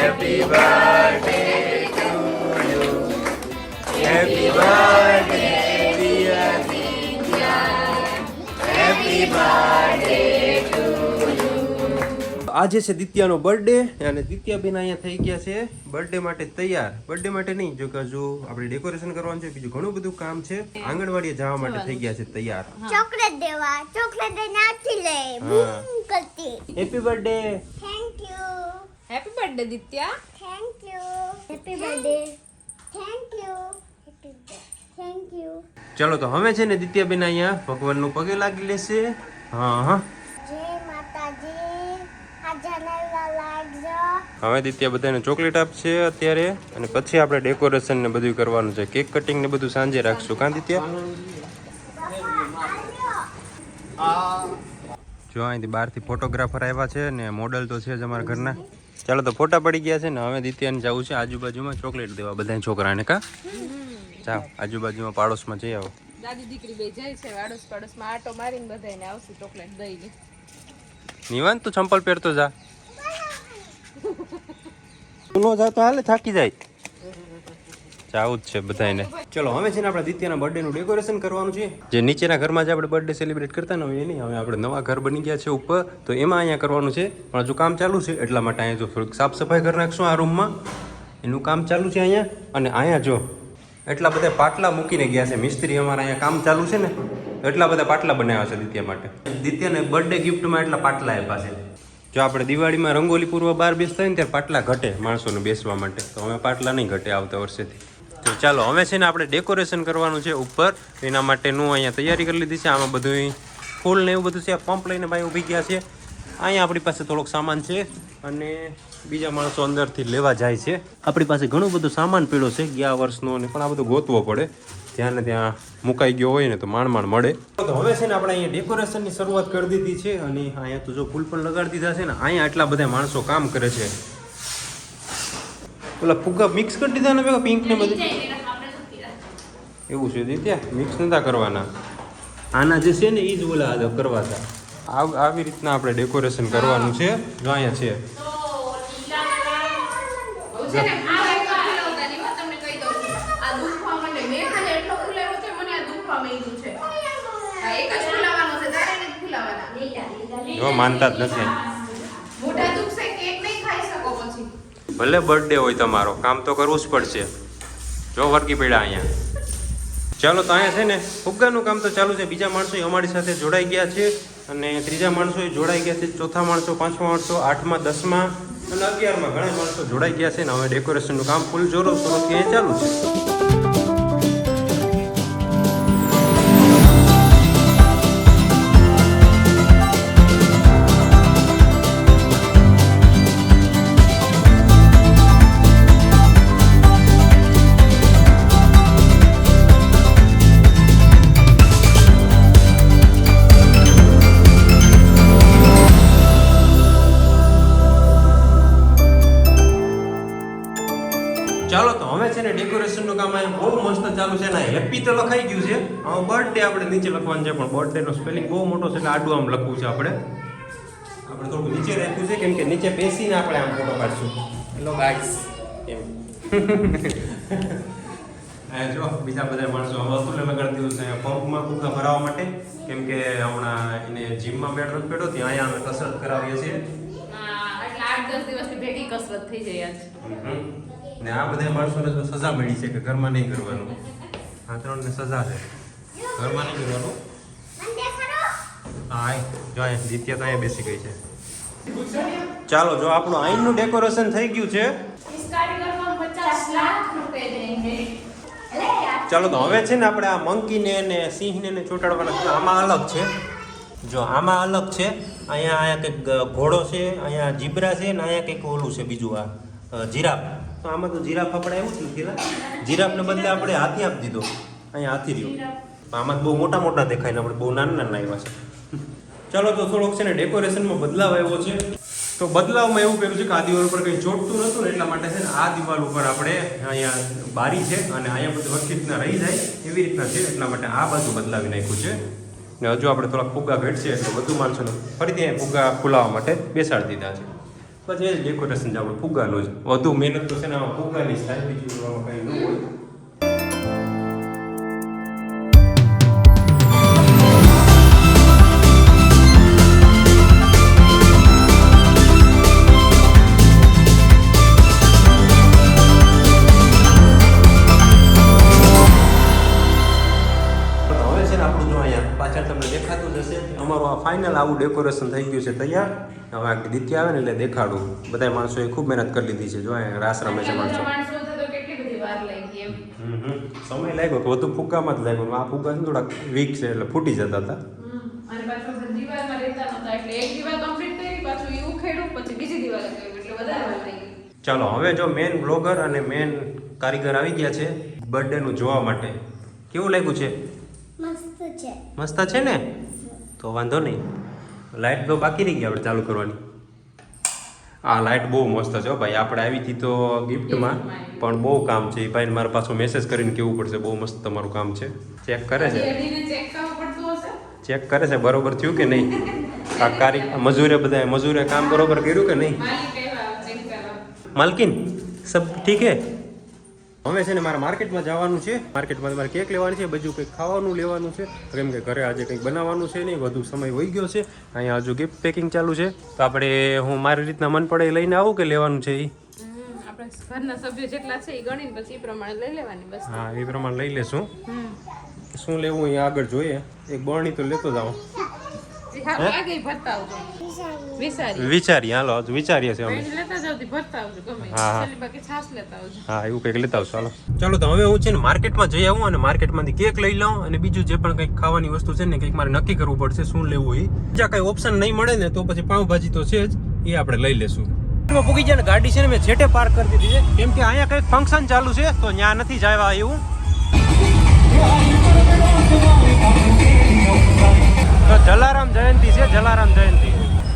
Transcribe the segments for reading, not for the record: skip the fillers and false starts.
Happy birthday to you. Happy birthday dear Nitya. Happy birthday to you. આજે છે દિત્યાનો birthday અને દિત્યાબેન અહીંયા થઈ ગયા છે બર્થડે માટે તૈયાર. બર્થડે માટે નહીં, જો કે હજુ આપણે ડેકોરેશન કરવાનું છે, બીજું ઘણું બધું કામ છે. આંગણવાડીએ જવા માટે થઈ ગયા છે તૈયાર. ચોકલેટ દેવા, ચોકલેટ દઈને આપી લે. બૂમ કરતી. Happy birthday. Thank you. Happy birthday Ditya. Thank you. Happy birthday. Thank you. Thank you. ચલો તો હવે છે ને દિત્યાબેન અહીંયા ભગવાનનું પગે લાગી લેશે. હા હા, જય માતાજી. આજાનેલા લાગજો. હવે દિત્યા બધાને ચોકલેટ આપશે અત્યારે, અને પછી આપણે ડેકોરેશન ને બધું કરવાનું છે. કેક કટિંગ ને બધું સાંજે રાખશું. કાં દિત્યા? જો અહીંથી બહારથી ફોટોગ્રાફર આવ્યા છે ને મોડલ તો છે જ અમારા ઘરના. ચાલો તો ફોટા પડી ગયા છે ને હવે દિત્યાને જવું છે આજુબાજુમાં ચોકલેટ દેવા બધા છોકરાને. કા જાઓ આજુબાજુમાં પાડોશમાં જઈ આવો. દાદી દીકરી બે જાય છે આડોશ પાડોશમાં આટો મારીને બધાને આવશે ચોકલેટ દઈને. નિવાન તું ચંપલ પહેરતો જા. તું નો જા તો હાલે, થાકી જાય. જાવું જ છે બધાને. ચલો હવે છે ને આપણા દિત્યાના બર્થડેનું ડેકોરેશન કરવાનું છે. જે નીચેના ઘરમાં જ આપણે બર્થડે સેલિબ્રેટ કરતા ને હોય, નહીં હવે આપણે નવા ઘર બની ગયા છે ઉપર, તો એમાં અહીંયા કરવાનું છે. પણ હજુ કામ ચાલુ છે એટલા માટે અહીંયા જો થોડીક સાફ સફાઈ કરી નાખશું આ રૂમમાં. એનું કામ ચાલુ છે અહીંયા. અને અહીંયા જો એટલા બધા પાટલા મૂકીને ગયા છે મિસ્ત્રી અમારા. અહીંયા કામ ચાલુ છે ને એટલા બધા પાટલા બનાવ્યા છે દિત્યા માટે. દિત્યાને બર્થડે ગિફ્ટમાં એટલા પાટલા આપ્યા છે. જો આપણે દિવાળીમાં રંગોલી પૂર્વ બહાર બેસતા હોય ને ત્યારે પાટલા ઘટે માણસોને બેસવા માટે, તો હવે પાટલા નહીં ઘટે આવતા વર્ષેથી. તો ચાલો હવે છે ને આપણે ડેકોરેશન કરવાનું છે ઉપર. એના માટેનું અહીંયા તૈયારી કરી લીધી છે. આમાં બધું ફૂલ ને એવું બધું છે. પંપ લઈને ભાઈ ઊભી ગયા છે. અહીંયા આપણી પાસે થોડોક સામાન છે અને બીજા માણસો અંદરથી લેવા જાય છે. આપણી પાસે ઘણું બધું સામાન પીળો છે ગયા વર્ષનો, અને પણ આ બધું ગોતવો પડે. ત્યાં ને ત્યાં મુકાઈ ગયો હોય ને તો માંડ મળે. તો હવે છે ને આપણે અહીંયા ડેકોરેશનની શરૂઆત કરી દીધી છે. અને અહીંયા તો જો ફૂલ પણ લગાડી દીધા છે ને. અહીંયા એટલા બધા માણસો કામ કરે છે. ઓલા ફુગ્ગા મિક્સ કરી દીધા ને ભેગા પિંક ને બધું એવું છે દિત્યા? મિક્સ નતા કરવાના. આના જે છે ને એ જ ઓલા કરવા હતા. આવી રીતના આપણે ડેકોરેશન કરવાનું છે. જો અહીંયા છે જો માનતા જ નથી. ભલે બર્થડે હોય તમારો, કામ તો કરવું જ પડશે. જો વર્કી પડ્યા અહીંયા. ચાલો તો અહીંયા છે ને ફુગ્ગાનું કામ તો ચાલુ છે. બીજા માણસો અમારી સાથે જોડાઈ ગયા છે, અને ત્રીજા માણસો જોડાઈ ગયા છે, ચોથા માણસો, પાંચમા માણસો, 8મા, 10મા અને 11મા ઘણા માણસો જોડાઈ ગયા છે. ને હવે ડેકોરેશનનું કામ ફૂલ જોરો શરૂથી અહીંયા ચાલુ છે. ચાલો તો હવે છે ને ડેકોરેશનનું કામ અહીંયા બહુ મસ્ત ચાલુ છે. ને હેપી તો લખાઈ ગયું છે. હવે બર્થડે આપણે નીચે લખવાનું છે, પણ બર્થડેનો સ્પેલિંગ બહુ મોટો છે એટલે આડું આમ લખવું છે. આપણે થોડું નીચે રાખ્યું છે, કેમ કે નીચે બેસીને આપણે આમ ફોટો પાડશું. હેલો ગાઈસ એમ. જો બીજા બધા માણસો વસ્તુ લગાડી દીધું છે પંપમાં ફુગ્ગા ભરાવવા માટે, કેમ કે હમણાં એને જીમમાં બેઠો ત્યાં અહીંયા અમે કસરત કરાવીએ છીએ. એટલે 8-10 દિવસની ભેગી કસરત થઈ જાય આજ. ને આ બધા માણસોને તો સજા મળી છે કે ઘરમાં નહીં કરવાનું. આ ત્રણને સજા છે, ઘરમાં નહીં કરવાનું. હા જો અહીંયા દિત્યા તો અહીંયા બેસી ગઈ છે. ચાલો જો આપણું આઈનનું ડેકોરેશન થઈ ગયું છે. ચાલો તો હવે છે ને આપણે આ મંકીને ને સિંહને ને ચોંટાડવાના. આમાં અલગ છે, જો આમાં અલગ છે. અહીંયા કંઈક ઘોડો છે, અહીંયા જીબ્રા છે, ને અહીંયા કંઈક ઓલું છે બીજું આ જીરાફ. તો આમાં તો જીરાફ આપણે એવું જ નથી. જીરાફને બદલે આપણે હાથી આપી દીધો. અહીંયા હાથી રહ્યો. આમાં બહુ મોટા મોટા દેખાય ને આપણે બહુ નાના નાના આવ્યા છે. ચાલો તો થોડોક છે ને ડેકોરેશનમાં બદલાવ આવ્યો છે. તો બદલાવમાં એવું કર્યું છે કે આ દિવાલ ઉપર કંઈ ચોટતું નહોતું ને એટલા માટે છે ને આ દિવાલ ઉપર આપણે અહીંયા બારી છે અને અહીંયા બધું વખત રીતના રહી જાય એવી રીતના છે. એટલા માટે આ બાજુ બદલાવી નાખ્યું છે. ને હજુ આપણે થોડાક ફુગ્ગા ઘટશે એટલે વધુ માણસોને ફરીથી ફુગ્ગા ફૂલાવવા માટે બેસાડી દીધા છે. પછી એ જ ડેકોરેશન છે આપણે ફુગ્ગાનું જ. વધુ મહેનત તો છે ને આમાં ફુગ્ગાની જ થાય, બીજું આમાં કંઈ ન હોય. અમારું આ ફાઇનલ આવું ડેકોરેશન થઈ ગયું છે તૈયાર. હવે આ દિત્ય આવે ને એટલે દેખાડું. બધા માણસોએ ખૂબ મહેનત કરી લીધી છે. જો અહીંયા રાસ રમે છે માણસો. સમય લાગ્યો તો વધુ ફુગ્ગામાં જ લાગ્યો. આ ફુગ્ગા છે થોડાક વીક છે એટલે ફૂટી જતા હતા. ચાલો હવે જો મેન બ્લોગર અને મેન કારીગર આવી ગયા છે બર્થડેનું જોવા માટે. કેવું લાગ્યું છે? મસ્ત છે. મસ્ત છે ને? તો વાંધો નહીં. લાઇટ તો બાકી રહી ગઈ આપણે ચાલુ કરવાની. આ લાઇટ બહુ મસ્ત છે ભાઈ. આપણે આવી હતી તો ગિફ્ટમાં પણ બહુ કામ છે. એ ભાઈને મારા પાછું મેસેજ કરીને કેવું પડશે. બહુ મસ્ત તમારું કામ છે. ચેક કરે છે. ચેક કરે છે બરોબર થયું કે નહીં. આ મજૂરે કામ બરોબર કર્યું કે નહીં. માલકીન સબ ઠીક હે. હવે છે ને મારે માર્કેટમાં જવાનું છે. માર્કેટમાં મારે કેક લેવાની છે, બધું કંઈક ખાવાનું લેવાનું છે. કેમ કે ઘરે આજે કંઈક બનાવવાનું છે નહીં, વધુ સમય વહી ગયો છે. અહીંયા હજુ ગિફ્ટ પેકિંગ ચાલુ છે. તો આપણે હું મારી રીતના મન પડે એ લઈને આવું કે લેવાનું છે એ આપણે ઘરના સભ્યો જેટલા છે એ ગણીને પછી એ પ્રમાણે લઈ લેવાની બસ. હા એ પ્રમાણે લઈ લેશું. શું લેવું એ આગળ જોઈએ. એક બરણી તો લેતો જાઓ. વિચારીએ હાલો હજુ વિચારીએ છીએ અમે. હા એવું કંઈક લેતા આવશું હાલો. ચાલો તો હવે હું છે ને માર્કેટમાં જઈ આવું અને માર્કેટમાંથી કેક લઈ લઉં અને બીજું જે પણ કંઈક ખાવાની વસ્તુ છે ને કંઈક મારે નક્કી કરવું પડશે શું લેવું એ. બીજા કઈ ઓપ્શન નહીં મળે ને તો પછી પાઉંભાજી તો છે જ, એ આપણે લઈ લેશું. પૂગી જાય ને ગાડી છે ને મેં છેટે પાર્ક કરી દીધી છે કેમ કે અહીંયા કંઈક ફંક્શન ચાલુ છે તો ત્યાં નથી જવા એવું. તો જલારામ જયંતિ છે. જલારામ જયંતિ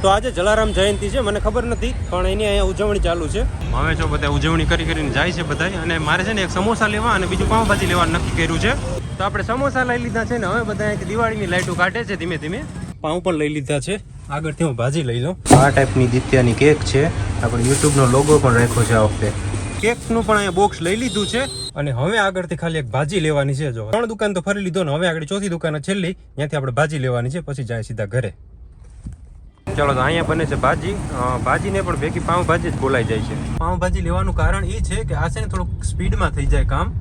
તો આજે જલારામ જયંતિ છે. મને ખબર નથી પણ એની અહીંયા ઉજવણી ચાલુ છે. હવે જો બધા ઉજવણી કરીને જાય છે બધા. અને મારે છે ને એક સમોસા લેવા અને બીજું પાઉંભાજી લેવા નક્કી કર્યું છે. તો આપણે સમોસા લઈ લીધા છે ને હવે બધા દિવાળીની લાઈટો કાઢે છે ધીમે ધીમે. પાઉં પણ લઈ લીધા છે. આગળથી હું ભાજી લઈ લઉં. આ ટાઈપની દિત્યાની કેક છે. આપણે યુટ્યુબનો લોગો પણ રાખ્યો છે આ વખતે. કેકનું પણ અહીંયા બોક્સ લઈ લીધું છે અને હવે આગળથી ખાલી એક ભાજી લેવાની છે. જો 3 દુકાન તો ફરી લીધો ને હવે આગળ 4થી દુકાન છેલ્લી ત્યાંથી આપણે ભાજી લેવાની છે પછી જાય સીધા ઘરે. ચાલો તો અહીંયા બને છે ભાજી. ભાજીને પણ ભેગી પાઉંભાજી જ બોલાઈ જાય છે. પાઉંભાજી લેવાનું કારણ એ છે કે આ છે ને થોડુંક સ્પીડમાં થઈ જાય કામ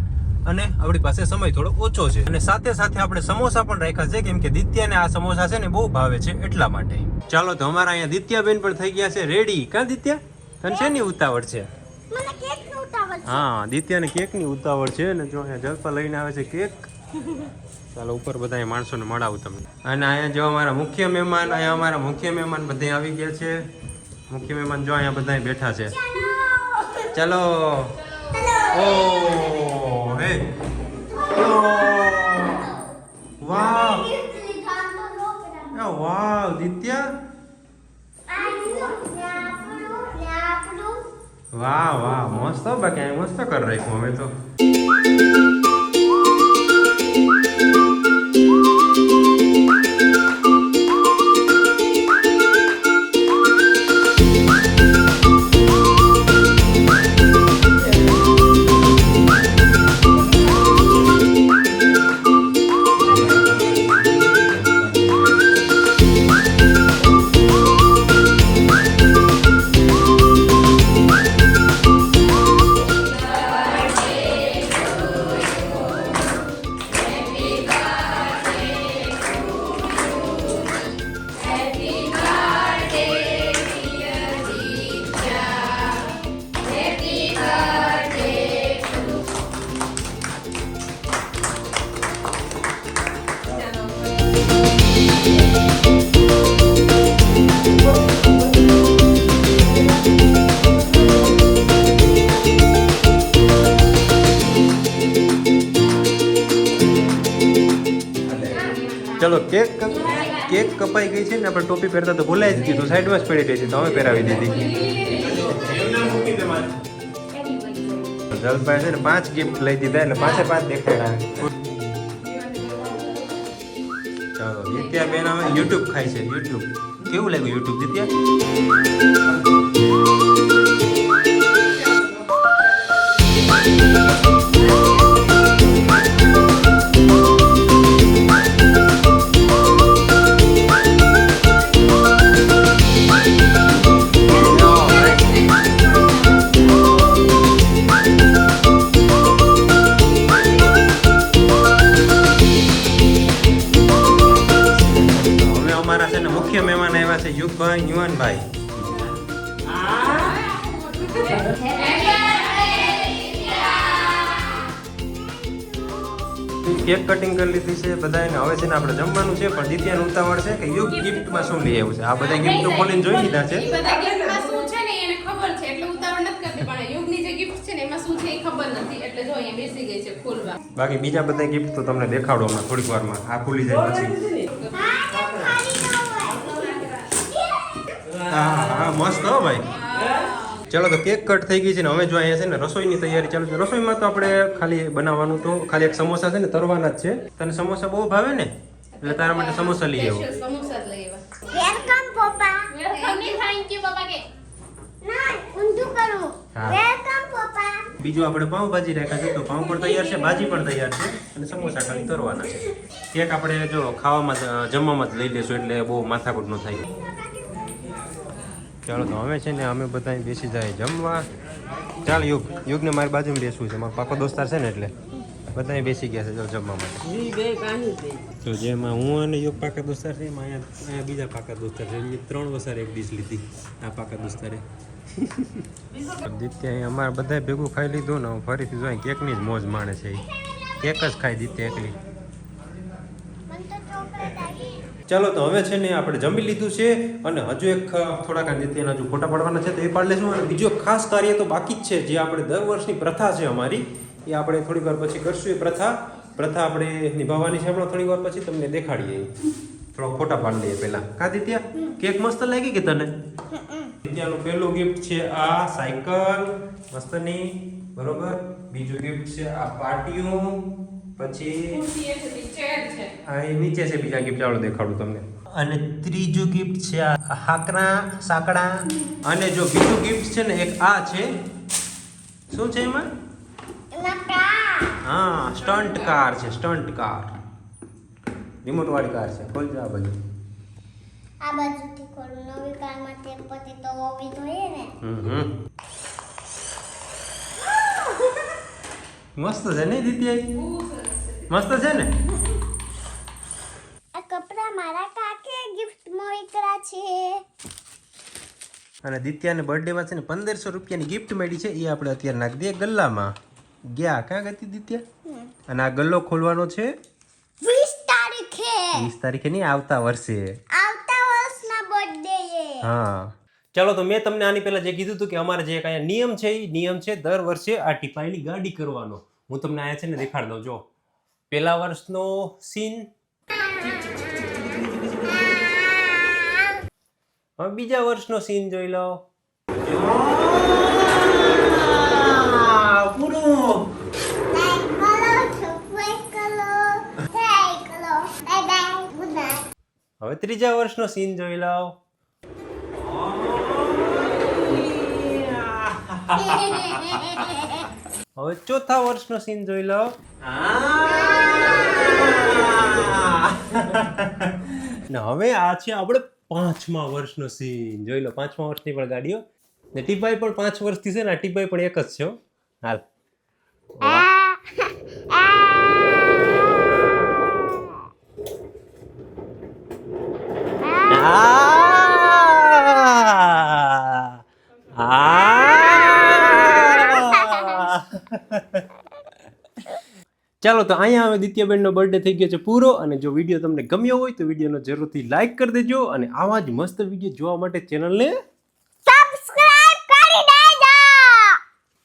અને આપણી પાસે સમય થોડો ઓછો છે. અને સાથે સાથે આપણે સમોસા પણ રાખ્યા છે કેમ કે દિત્યાને આ સમોસા છે ને બહુ ભાવે છે એટલા માટે. ચાલો તો અમારા અહીંયા દિત્યાબેન પણ થઈ ગયા છે રેડી. કાં દિત્યા તને શેની ઉતાવળ છે? હા દિત્યાને કેકની ઉતાવળ છે ને જો અહીંયા જલપા લઈને આવે છે કેક. ચાલો ઉપર બધા માણસોને મળાવું તમને. અને અહીંયા જો અમારા મુખ્ય મહેમાન બધા આવી ગયા છે. મુખ્ય મહેમાન જો અહીંયા બધા બેઠા છે. ચાલો ઓ હે વાહ વાહ દિત્યા વાહ વાહ મસ્ત બાકી મસ્ત કરી રાખ્યું અમે તો. ચલો કેક કપાઈ ગઈ છે ને આપણે ટોપી પહેરતા તો ભૂલાઈ જ દીધું. સાઈડમાં જ પડી ગઈ છે તો અમે પહેરાવી દીધી. જલભાઈ છે ને 5 ગિફ્ટ લઈ દીધા એટલે 5 દેખાડ્યા. ચાલો દિત્યા બેન હવે યુટ્યુબ ખાય છે. યુટ્યુબ કેવું લાગ્યું યુટ્યુબ દિત્યા? કેક કટિંગ કરી લીધી છે બધાને. હવે છે ને આપણે જમવાનું છે, પણ દિત્યાનું ઉતાવળ છે કે યુગ ગિફ્ટમાં શું લઈ આવ્યું છે. આ બધા ગિફ્ટો ખોલીને જોઈ લીધા છે. ઈ બધા giftમાં શું છે ને એને ખબર છે એટલે ઉતાવળ નથી કરતી, પણ યુગની જે gift છે ને એમાં શું છે એ ખબર નથી, એટલે જો અહીંયા બેસી ગઈ છે ખોલવા. બાકી બીજા બધા ગિફ્ટ તો તમને દેખાડો હમણાં થોડીક વારમાં. આ ખુલી જાય પછી. હા મસ્ત હો ભાઈ. ચલો તો કેક કટ થઈ ગઈ છે ને હવે જો અહીંયા છે ને રસોઈની તૈયારી ચાલુ છે. રસોઈમાં તો આપણે ખાલી બનાવવાનું તો ખાલી એક સમોસા છે ને તરવાના જ છે. તને સમોસા બહુ ભાવે ને એટલે તારા માટે સમોસા લઈ આવો. Special સમોસા જ લઈ આવ્યા. વેલકમ પપ્પા. Welcome ને thank you બાબા કે. ના ઊંધું કરું. હા. વેલકમ પપ્પા. બીજું આપણે પાઉંભાજી રાખ્યા છે, તો પાઉં પણ તૈયાર છે, ભાજી પણ તૈયાર છે અને સમોસા ખાલી તરવાના છે. કેક આપણે જો ખાવામાં જમવામાં જ લઈ લેશું એટલે બહુ માથાકૂટ ન થાય. ચાલો તો હવે છે ને અમે બધા બેસી જાય જમવા. ચાલ યુગને મારી બાજુમાં બેસવું છે, મારો પાકો દોસ્તાર છે ને એટલે બધા બેસી ગયા છે જો જમવા માટે. તો જેમાં હું અને યુગ પાકા દોસ્તાર છે એમાં અહીંયા બીજા પાકા દોસ્તાર છે. એ 3 વસાર એક ડીશ લીધી આ પાકા દોસ્તારે. દિત્યા અમારે બધા ભેગું ખાઈ લીધું ને ફરીથી જો કેકની જ મોજ માણે છે. એ કેક જ ખાઈ દિત્યા એકલી. મને તો ચોકલેટ આવી. ચાલો તો હવે છે ને આપણે જમી લીધું છે અને હજુ એક થોડાક દિત્યાના હજુ ફોટા પાડવાના છે તો એ પાડી લેશું. અને બીજો ખાસ કાર્ય તો બાકી જ છે, જે આપણે દર વર્ષની પ્રથા છે અમારી, એ આપણે થોડીક વાર પછી કરશું. એ પ્રથા આપણે નિભાવવાની છે હમણાં થોડીક વાર પછી તમને દેખાડીએ. થોડા ફોટા પાડી લઈએ પહેલા. કા દિત્યા કેક મસ્ત લાગી કે તને? દિત્યાનું પહેલું ગિફ્ટ છે આ સાયકલ મસ્તની, બરોબર. બીજું ગિફ્ટ છે આ પાટિયું, પછી ખુરશી છે, chair છે. આ એ નીચે છે બીજા ગિફ્ટ. ચાલો દેખાડું તમને. અને ત્રીજું ગિફ્ટ છે આ સાકડા. અને જો બીજું ગિફ્ટ છે ને એક આ છે. શું છે એમાં? નકા. હા સ્ટન્ટ કાર છે. સ્ટન્ટ કાર રિમોટ વાળી કાર છે. ખોલજો આ બાજુ. આ બાજુથી ખોલું. નવી કારમાં તે પછી તો હોવી જોઈએ ને. મસ્ત છે ને દિત્યા? બહુ સરસ છે. મસ્ત છે ને? આ કપડા મારા કાકે ગિફ્ટ મોકલ્યા છે. અને દિત્યાને બર્થડેમાં છે ને 1500 રૂપિયાની ગિફ્ટ મળી છે. એ આપણે અત્યારે નાખી દઈએ ગલ્લામાં. ગયા ક્યાં ગઈ દિત્યા? અને આ ગલ્લો ખોલવાનો છે 20 તારીખે. 20 તારીખે નહીં, આવતા વર્ષે. આવતા વર્ષના બર્થડે એ. હા ચાલો તો મેં તમને આની પહેલા જે કીધું હતું કે અમારે જે કઈ નિયમ છે એ નિયમ છે દર વર્ષે આ ટીપાઈની ગાડી કરવાનો. હું તમને આયા છે ને દેખાડ દઉં. જો પહેલા વર્ષનો સીન, હવે બીજા વર્ષનો સીન જોઈ લો. લાઈક કરો, સબસ્ક્રાઇબ કરો, શેર કરો. Bye bye. Good night. હવે ત્રીજા વર્ષનો સીન જોઈ લો. હવે ચોથા વર્ષનો સીન જોઈ લો. ને હવે આ છે આપણે 5મા વર્ષનો સીન જોઈ લો. 5મા વર્ષની પણ ગાડીઓ ને ટીપાઈ પણ 5 વર્ષથી છે ને. આ ટીપાઈ પણ એક જ છે હો. હાલ ચાલો તો અહીંયા હવે દિત્યાબેનનો બર્થડે થઈ ગયો છે પૂરો. અને જો વિડીયો તમને ગમ્યો હોય તો વિડીયોનો જરૂરથી લાઈક કરી દેજો અને આવા જ મસ્ત વિડીયો જોવા માટે ચેનલને